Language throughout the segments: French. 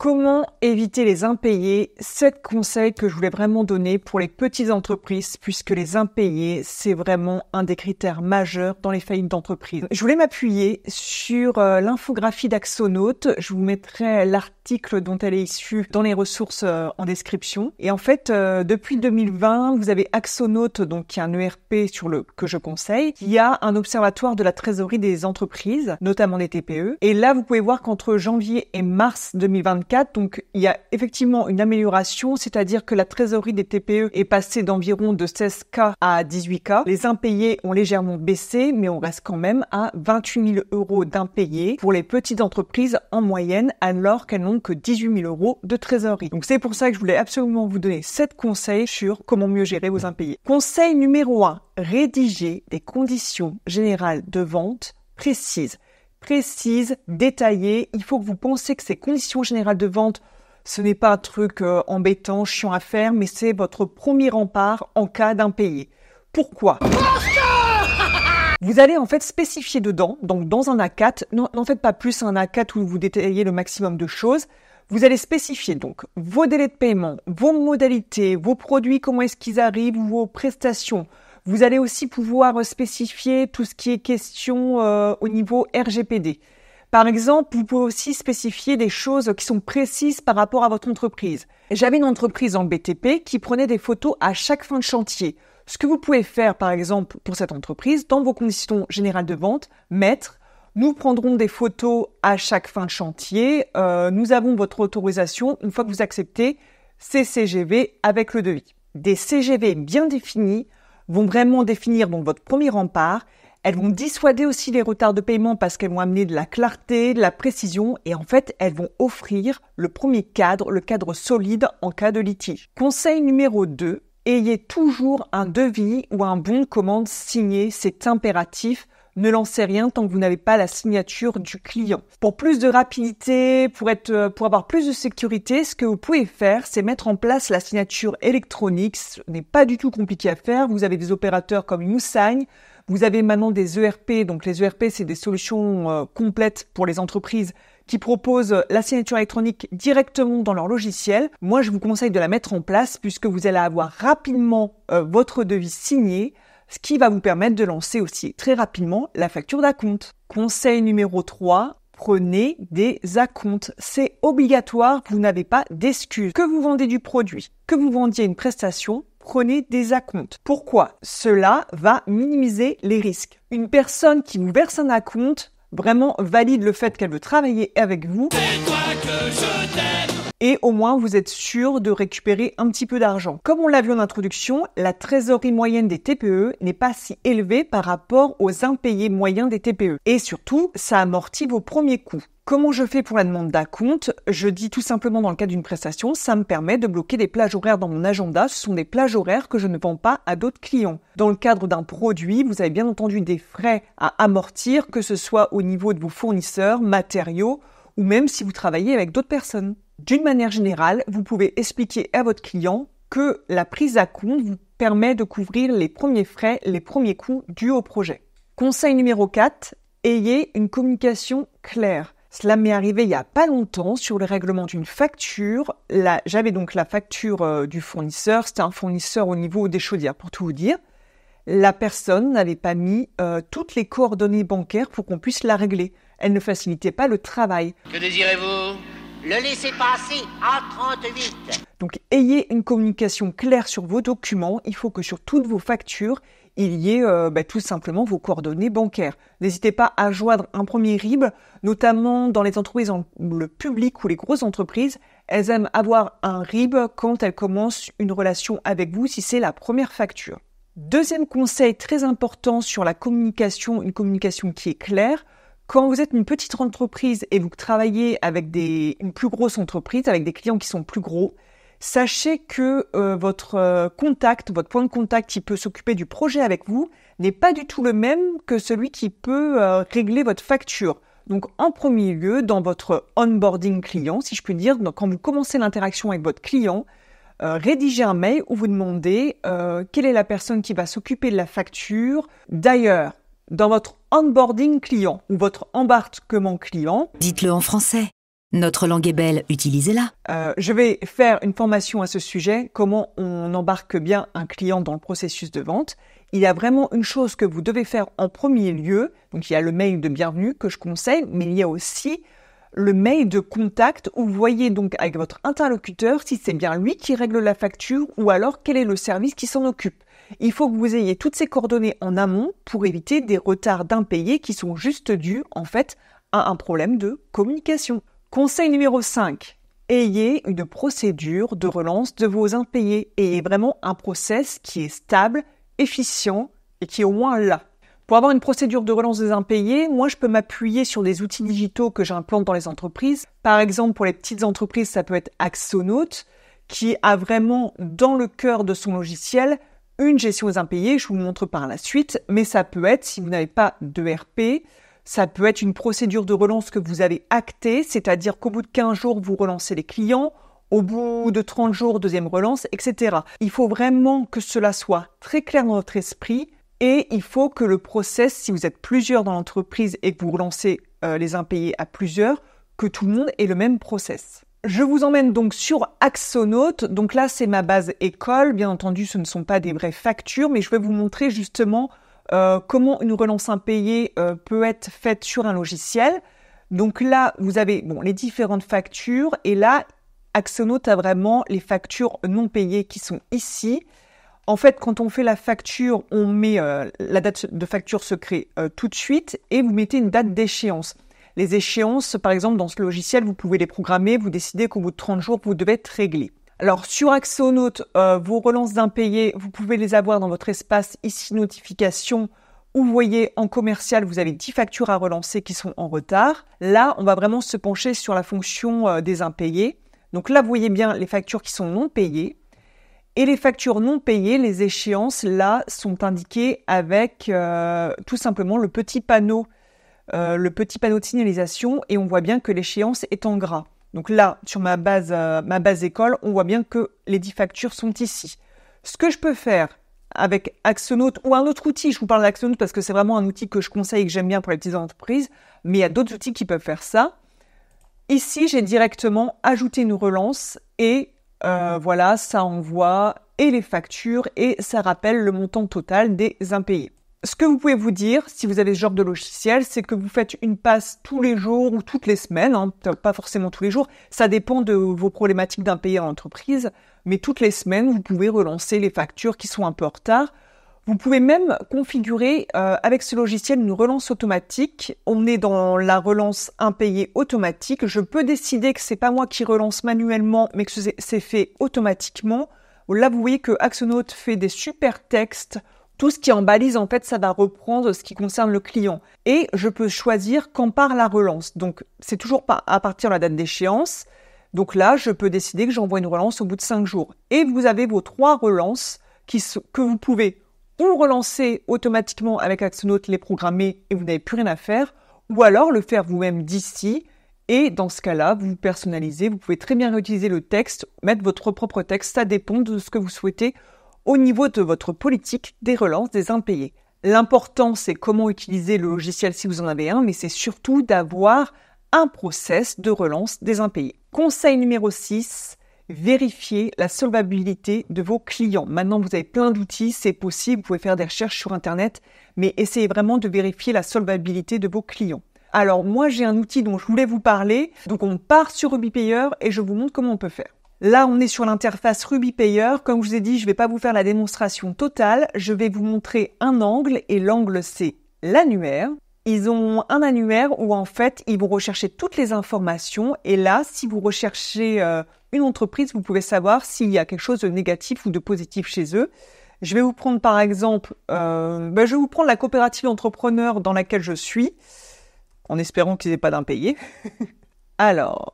Comment éviter les impayés? 7 conseils que je voulais vraiment donner pour les petites entreprises, puisque les impayés, c'est vraiment un des critères majeurs dans les faillites d'entreprise. Je voulais m'appuyer sur l'infographie d'Axonote. Je vous mettrai l'article dont elle est issue dans les ressources en description. Et en fait, depuis 2020, vous avez Axonote, donc qui est un ERP que je conseille, qui a un observatoire de la trésorerie des entreprises, notamment des TPE. Et là, vous pouvez voir qu'entre janvier et mars 2024, donc il y a effectivement une amélioration, c'est-à-dire que la trésorerie des TPE est passée d'environ de 16K à 18K. Les impayés ont légèrement baissé, mais on reste quand même à 28 000 € d'impayés pour les petites entreprises en moyenne, alors qu'elles n'ont que 18 000 € de trésorerie. Donc c'est pour ça que je voulais absolument vous donner 7 conseils sur comment mieux gérer vos impayés. Conseil numéro 1, rédiger des conditions générales de vente précises, détaillées. Il faut que vous pensiez que ces conditions générales de vente, ce n'est pas un truc embêtant, chiant à faire, mais c'est votre premier rempart en cas d'impayé. Pourquoi ? Vous allez en fait spécifier dedans, donc dans un A4, n'en faites pas plus un A4 où vous détaillez le maximum de choses. Vous allez spécifier donc vos délais de paiement, vos modalités, vos produits, comment est-ce qu'ils arrivent, vos prestations. Vous allez aussi pouvoir spécifier tout ce qui est question au niveau RGPD. Par exemple, vous pouvez aussi spécifier des choses qui sont précises par rapport à votre entreprise. J'avais une entreprise en BTP qui prenait des photos à chaque fin de chantier. Ce que vous pouvez faire, par exemple, pour cette entreprise, dans vos conditions générales de vente, nous prendrons des photos à chaque fin de chantier. Nous avons votre autorisation une fois que vous acceptez ces CGV avec le devis. Des CGV bien définis vont vraiment définir donc votre premier rempart. Elles vont dissuader aussi les retards de paiement parce qu'elles vont amener de la clarté, de la précision et en fait, elles vont offrir le premier cadre, le cadre solide en cas de litige. Conseil numéro 2, ayez toujours un devis ou un bon de commande signé, c'est impératif. Ne lancez rien tant que vous n'avez pas la signature du client. Pour plus de rapidité, pour avoir plus de sécurité, ce que vous pouvez faire, c'est mettre en place la signature électronique. Ce n'est pas du tout compliqué à faire. Vous avez des opérateurs comme YouSign. Vous avez maintenant des ERP. Donc les ERP, c'est des solutions complètes pour les entreprises qui proposent la signature électronique directement dans leur logiciel. Moi, je vous conseille de la mettre en place puisque vous allez avoir rapidement votre devis signé, ce qui va vous permettre de lancer aussi très rapidement la facture d'acompte. Conseil numéro 3, prenez des acomptes. C'est obligatoire, vous n'avez pas d'excuses. Que vous vendez du produit, que vous vendiez une prestation, prenez des acomptes. Pourquoi ? Cela va minimiser les risques. Une personne qui vous verse un acompte vraiment valide le fait qu'elle veut travailler avec vous. C'est toi que je t'aime. Et au moins, vous êtes sûr de récupérer un petit peu d'argent. Comme on l'a vu en introduction, la trésorerie moyenne des TPE n'est pas si élevée par rapport aux impayés moyens des TPE. Et surtout, ça amortit vos premiers coûts. Comment je fais pour la demande d'acompte ? Je dis tout simplement dans le cadre d'une prestation, ça me permet de bloquer des plages horaires dans mon agenda. Ce sont des plages horaires que je ne vends pas à d'autres clients. Dans le cadre d'un produit, vous avez bien entendu des frais à amortir, que ce soit au niveau de vos fournisseurs, matériaux, ou même si vous travaillez avec d'autres personnes. D'une manière générale, vous pouvez expliquer à votre client que la prise à compte vous permet de couvrir les premiers frais, les premiers coûts dus au projet. Conseil numéro 4, ayez une communication claire. Cela m'est arrivé il n'y a pas longtemps sur le règlement d'une facture. J'avais donc la facture du fournisseur, c'était un fournisseur au niveau des chaudières pour tout vous dire. La personne n'avait pas mis toutes les coordonnées bancaires pour qu'on puisse la régler. Elle ne facilitait pas le travail. Que désirez-vous ? Le laisser passer à 38. Donc, ayez une communication claire sur vos documents. Il faut que sur toutes vos factures, il y ait tout simplement vos coordonnées bancaires. N'hésitez pas à joindre un premier RIB, notamment dans les entreprises, le public ou les grosses entreprises. Elles aiment avoir un RIB quand elles commencent une relation avec vous, si c'est la première facture. Deuxième conseil très important sur la communication, une communication qui est claire. Quand vous êtes une petite entreprise et vous travaillez avec une plus grosse entreprise, avec des clients qui sont plus gros, sachez que votre point de contact qui peut s'occuper du projet avec vous n'est pas du tout le même que celui qui peut régler votre facture. Donc en premier lieu, dans votre onboarding client, si je puis dire, donc, quand vous commencez l'interaction avec votre client, rédigez un mail où vous demandez quelle est la personne qui va s'occuper de la facture. D'ailleurs, dans votre onboarding client ou votre embarquement client, dites-le en français. Notre langue est belle, utilisez-la. Je vais faire une formation à ce sujet, comment on embarque bien un client dans le processus de vente. Il y a vraiment une chose que vous devez faire en premier lieu. Donc il y a le mail de bienvenue que je conseille, mais il y a aussi le mail de contact où vous voyez donc avec votre interlocuteur si c'est bien lui qui règle la facture ou alors quel est le service qui s'en occupe. Il faut que vous ayez toutes ces coordonnées en amont pour éviter des retards d'impayés qui sont juste dus en fait à un problème de communication. Conseil numéro 5. Ayez une procédure de relance de vos impayés. Ayez vraiment un process qui est stable, efficient et qui est au moins là. Pour avoir une procédure de relance des impayés, moi je peux m'appuyer sur des outils digitaux que j'implante dans les entreprises. Par exemple, pour les petites entreprises, ça peut être Axonote qui a vraiment dans le cœur de son logiciel une gestion des impayés. Je vous montre par la suite, mais ça peut être, si vous n'avez pas d'ERP, ça peut être une procédure de relance que vous avez actée, c'est-à-dire qu'au bout de 15 jours, vous relancez les clients, au bout de 30 jours, deuxième relance, etc. Il faut vraiment que cela soit très clair dans votre esprit et il faut que le process, si vous êtes plusieurs dans l'entreprise et que vous relancez les impayés à plusieurs, que tout le monde ait le même process. Je vous emmène donc sur Axonote. Donc là, c'est ma base école. Bien entendu, ce ne sont pas des vraies factures, mais je vais vous montrer justement comment une relance impayée peut être faite sur un logiciel. Donc là, vous avez les différentes factures et là, Axonote a vraiment les factures non payées qui sont ici. En fait, quand on fait la facture, on met la date de facture se crée tout de suite et vous mettez une date d'échéance. Les échéances, par exemple, dans ce logiciel, vous pouvez les programmer, vous décidez qu'au bout de 30 jours, vous devez être réglé. Alors, sur Axonote, vos relances d'impayés, vous pouvez les avoir dans votre espace ici notification où vous voyez en commercial, vous avez 10 factures à relancer qui sont en retard. Là, on va vraiment se pencher sur la fonction des impayés. Donc là, vous voyez bien les factures qui sont non payées. Et les factures non payées, les échéances, là, sont indiquées avec tout simplement le petit panneau de signalisation et on voit bien que l'échéance est en gras. Donc là, sur ma base école, on voit bien que les 10 factures sont ici. Ce que je peux faire avec Axonote ou un autre outil, je vous parle d'Axonote parce que c'est vraiment un outil que je conseille et que j'aime bien pour les petites entreprises, mais il y a d'autres outils qui peuvent faire ça. Ici, j'ai directement ajouté une relance et voilà, ça envoie et les factures et ça rappelle le montant total des impayés. Ce que vous pouvez vous dire, si vous avez ce genre de logiciel, c'est que vous faites une passe tous les jours ou toutes les semaines, pas forcément tous les jours, ça dépend de vos problématiques d'impayés en entreprise, mais toutes les semaines, vous pouvez relancer les factures qui sont un peu en retard. Vous pouvez même configurer avec ce logiciel une relance automatique. On est dans la relance impayée automatique. Je peux décider que c'est pas moi qui relance manuellement, mais que c'est fait automatiquement. Là, vous voyez que Axonote fait des super textes. Tout ce qui est en balise, en fait, ça va reprendre ce qui concerne le client. Et je peux choisir quand part la relance. Donc, c'est toujours à partir de la date d'échéance. Donc là, je peux décider que j'envoie une relance au bout de 5 jours. Et vous avez vos 3 relances que vous pouvez ou relancer automatiquement avec Axonote, les programmer et vous n'avez plus rien à faire, ou alors le faire vous-même d'ici. Et dans ce cas-là, vous personnalisez. Vous pouvez très bien réutiliser le texte, mettre votre propre texte. Ça dépend de ce que vous souhaitez au niveau de votre politique des relances des impayés. L'important, c'est comment utiliser le logiciel si vous en avez un, mais c'est surtout d'avoir un process de relance des impayés. Conseil numéro 6, vérifiez la solvabilité de vos clients. Maintenant, vous avez plein d'outils, c'est possible, vous pouvez faire des recherches sur Internet, mais essayez vraiment de vérifier la solvabilité de vos clients. Alors, moi, j'ai un outil dont je voulais vous parler. Donc, on part sur RubyPayer et je vous montre comment on peut faire. Là, on est sur l'interface RubyPayer. Comme je vous ai dit, je ne vais pas vous faire la démonstration totale. Je vais vous montrer un angle et l'angle, c'est l'annuaire. Ils ont un annuaire où, en fait, ils vont rechercher toutes les informations. Et là, si vous recherchez une entreprise, vous pouvez savoir s'il y a quelque chose de négatif ou de positif chez eux. Je vais vous prendre, par exemple, je vais vous prendre la coopérative d'entrepreneurs dans laquelle je suis, en espérant qu'ils n'aient pas d'impayés. Alors,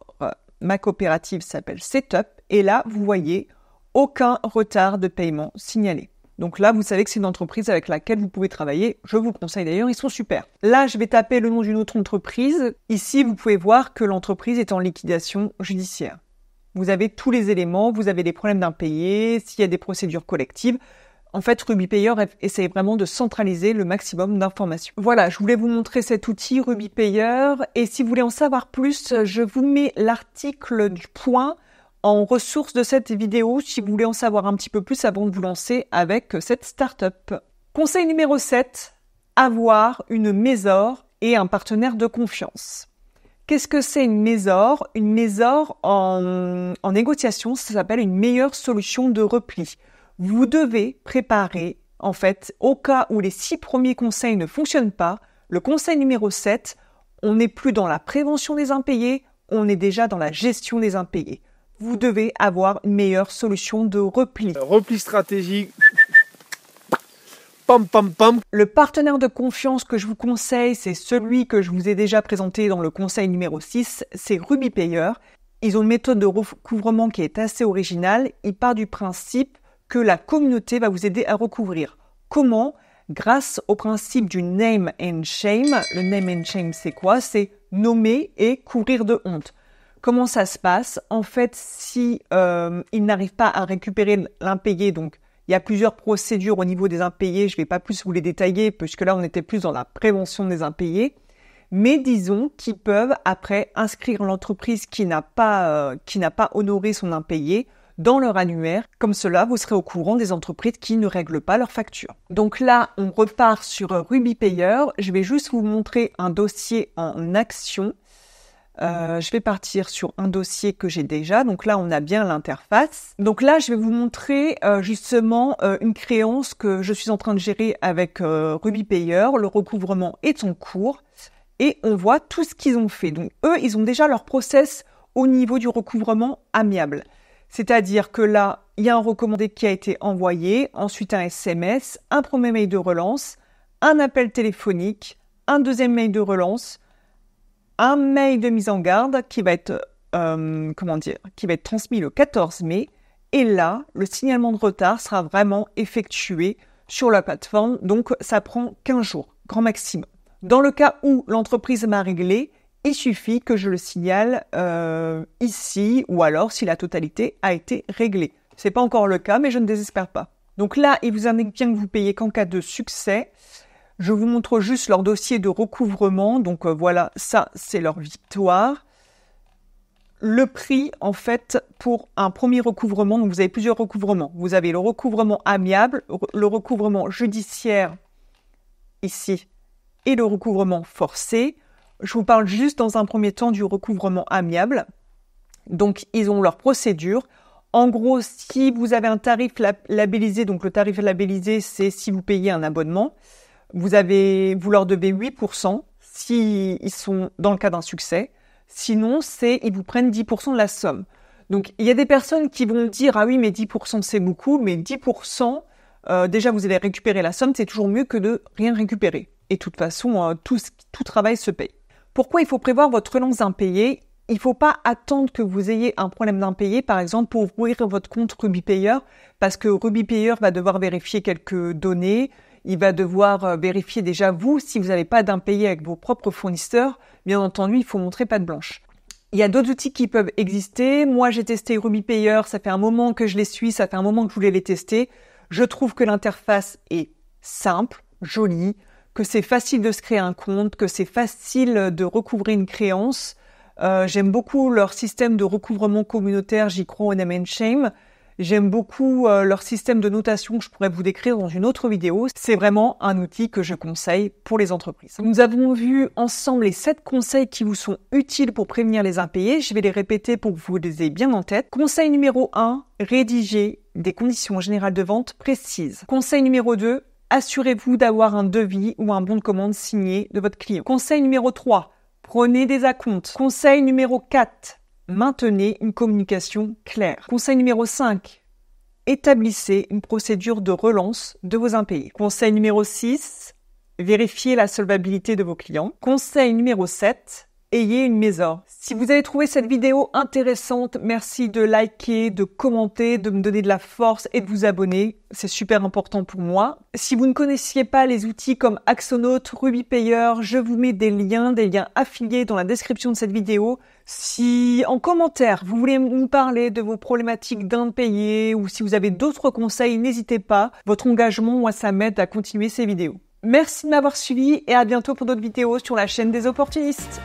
ma coopérative s'appelle Setup. Et là, vous voyez aucun retard de paiement signalé. Donc là, vous savez que c'est une entreprise avec laquelle vous pouvez travailler. Je vous le conseille d'ailleurs, ils sont super. Là, je vais taper le nom d'une autre entreprise. Ici, vous pouvez voir que l'entreprise est en liquidation judiciaire. Vous avez tous les éléments, vous avez des problèmes d'impayés, s'il y a des procédures collectives. En fait, RubyPayer essaye vraiment de centraliser le maximum d'informations. Voilà, je voulais vous montrer cet outil RubyPayer. Et si vous voulez en savoir plus, je vous mets l'article du point en ressources de cette vidéo si vous voulez en savoir un petit peu plus avant de vous lancer avec cette startup. Conseil numéro 7, avoir une mésor et un partenaire de confiance. Qu'est-ce que c'est une mésor? Une mésor en négociation, ça s'appelle une meilleure solution de repli. Vous devez préparer, en fait, au cas où les 6 premiers conseils ne fonctionnent pas, le conseil numéro 7, on n'est plus dans la prévention des impayés, on est déjà dans la gestion des impayés. Vous devez avoir une meilleure solution de repli. Repli stratégique. Pam, pam, pam. Le partenaire de confiance que je vous conseille, c'est celui que je vous ai déjà présenté dans le conseil numéro 6, c'est RubyPayer. Ils ont une méthode de recouvrement qui est assez originale. Il part du principe que la communauté va vous aider à recouvrir. Comment? Grâce au principe du name and shame. Le name and shame, c'est quoi? C'est nommer et couvrir de honte. Comment ça se passe? En fait, si ils n'arrivent pas à récupérer l'impayé, donc il y a plusieurs procédures au niveau des impayés, je ne vais pas plus vous les détailler, puisque là, on était plus dans la prévention des impayés. Mais disons qu'ils peuvent, après, inscrire l'entreprise qui n'a pas honoré son impayé dans leur annuaire. Comme cela, vous serez au courant des entreprises qui ne règlent pas leurs factures. Donc là, on repart sur RubyPayer. Je vais juste vous montrer un dossier en action. Je vais partir sur un dossier que j'ai déjà. Donc là, on a bien l'interface. Donc là, je vais vous montrer justement une créance que je suis en train de gérer avec RubyPayer. Le recouvrement est en cours et on voit tout ce qu'ils ont fait. Donc eux, ils ont déjà leur process au niveau du recouvrement amiable. C'est-à-dire que là, il y a un recommandé qui a été envoyé, ensuite un SMS, un premier mail de relance, un appel téléphonique, un deuxième mail de relance, un mail de mise en garde qui va être transmis le 14 mai. Et là, le signalement de retard sera vraiment effectué sur la plateforme. Donc, ça prend 15 jours, grand maximum. Dans le cas où l'entreprise m'a réglé, il suffit que je le signale ici ou alors si la totalité a été réglée. Ce n'est pas encore le cas, mais je ne désespère pas. Donc là, il vous indique bien que vous payez qu'en cas de succès. Je vous montre juste leur dossier de recouvrement. Donc voilà, ça, c'est leur victoire. Le prix, en fait, pour un premier recouvrement, donc vous avez plusieurs recouvrements. Vous avez le recouvrement amiable, le recouvrement judiciaire, ici, et le recouvrement forcé. Je vous parle juste dans un premier temps du recouvrement amiable. Donc, ils ont leur procédure. En gros, si vous avez un tarif labellisé, donc le tarif labellisé, c'est si vous payez un abonnement. Vous leur devez 8% s'ils sont dans le cas d'un succès. Sinon, ils vous prennent 10% de la somme. Donc, il y a des personnes qui vont dire « Ah oui, mais 10% c'est beaucoup », mais 10%, déjà vous allez récupérer la somme, c'est toujours mieux que de rien récupérer. Et de toute façon, tout travail se paye. Pourquoi il faut prévoir votre relance d'impayé? Il ne faut pas attendre que vous ayez un problème d'impayé, par exemple, pour ouvrir votre compte RubyPayer, parce que RubyPayer va devoir vérifier quelques données. Il va devoir vérifier déjà vous, si vous n'avez pas d'impayé avec vos propres fournisseurs. Bien entendu, il faut montrer patte blanche. Il y a d'autres outils qui peuvent exister. Moi, j'ai testé RubyPayer. Ça fait un moment que je les suis. Ça fait un moment que je voulais les tester. Je trouve que l'interface est simple, jolie, que c'est facile de se créer un compte, que c'est facile de recouvrer une créance. J'aime beaucoup leur système de recouvrement communautaire. J'y crois au name and shame. J'aime beaucoup leur système de notation que je pourrais vous décrire dans une autre vidéo. C'est vraiment un outil que je conseille pour les entreprises. Nous avons vu ensemble les 7 conseils qui vous sont utiles pour prévenir les impayés. Je vais les répéter pour que vous les ayez bien en tête. Conseil numéro 1, rédigez des conditions générales de vente précises. Conseil numéro 2, assurez-vous d'avoir un devis ou un bon de commande signé de votre client. Conseil numéro 3, prenez des acomptes. Conseil numéro 4, maintenez une communication claire. Conseil numéro 5, établissez une procédure de relance de vos impayés. Conseil numéro 6, vérifiez la solvabilité de vos clients. Conseil numéro 7, ayez une maison. Si vous avez trouvé cette vidéo intéressante, merci de liker, de commenter, de me donner de la force et de vous abonner. C'est super important pour moi. Si vous ne connaissiez pas les outils comme Axonote, RubyPayer, je vous mets des liens affiliés dans la description de cette vidéo. Si en commentaire, vous voulez nous parler de vos problématiques d'impayés ou si vous avez d'autres conseils, n'hésitez pas. Votre engagement, moi, ça m'aide à continuer ces vidéos. Merci de m'avoir suivi et à bientôt pour d'autres vidéos sur la chaîne des opportunistes.